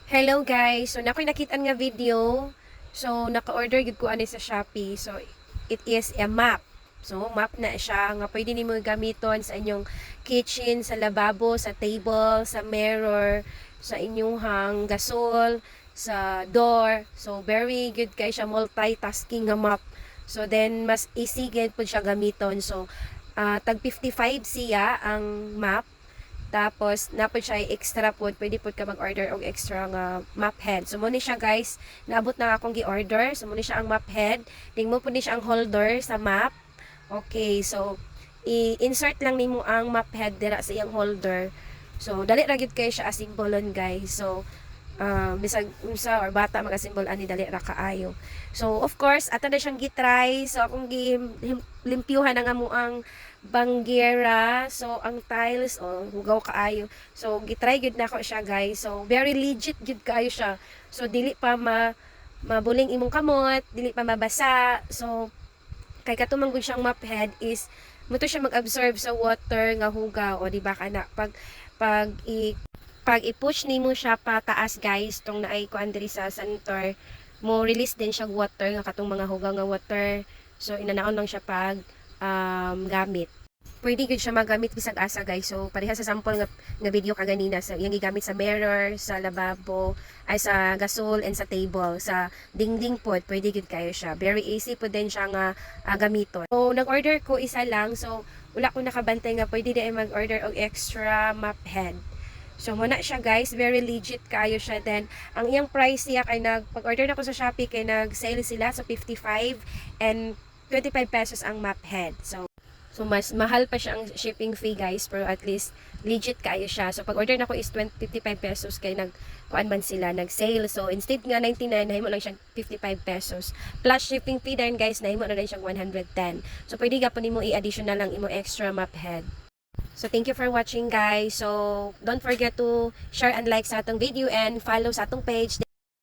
Hello guys, so nakoy nakita nga video. So naka-order gid ko ani sa Shopee. So it is a map. So map na siya nga pwede nimo gamiton sa inyong kitchen, sa lababo, sa table, sa mirror, sa inyong gasol, sa door. So very good kay siya multitasking nga map. So then mas easy gid pud siya gamiton. So tag 55 siya ang map. Tapos, napod siya extra pod. Pwede pod ka mag-order og extra nga map head. So, muna siya guys. Naabot na akong gi-order. So, muna siya ang map head. Tingmo po ni siya ang holder sa map. Okay, so, i-insert lang nimo ang map head dira sa iyang holder. So, dali ra gyud kay siya asimbolon guys. So, bisag unsa or bata magasimbol ani dali ra kaayo. So of course ato na siyang gitry. So akong limpyuhan na nga mo ang banggera. So ang tiles hugaw kaayo. So gitry gyud nako siya guys. So very legit gyud kaayo siya. So dili pa mabuling imong kamot, dili pa mabasa. So kay katumang gud siyang mop head is muto siya mag-absorb sa water nga hugaw o di ba kana pag pag i-push nimo siya pataas guys tong naay kuan diri sa center mo release din siya water nga katong mga hugaw nga water. So inanaon lang siya pag gamit. Pwede gud siya magamit bisag asa guys. So pareha sa sample nga video kaganina sa iyang gigamit sa mirror, sa lababo, ay sa gasol and sa table, sa dingding pod pwede gud kayo siya. Very easy po din siya nga gamiton. So nag-order ko isa lang. So wala ko nakabantay nga pwede din mag-order og extra mop head. So, muna siya guys. Very legit kayo siya. Then, ang iyang price siya kay pag-order na ko sa Shopee kay nag-sale sila sa 55 and 25 pesos ang map head. So mas mahal pa siya ang shipping fee guys. Pero at least legit kayo siya. So, pag-order na ko is 55 pesos kay kuan man sila, nag-sale. So, instead nga 99, nahimo lang siyang 55 pesos. Plus shipping fee din guys, nahimo na rin siyang 110. So, pwede ka po nimo i-additional lang imo extra map head. So, thank you for watching guys. So, don't forget to share and like sa atong video and follow sa atong page.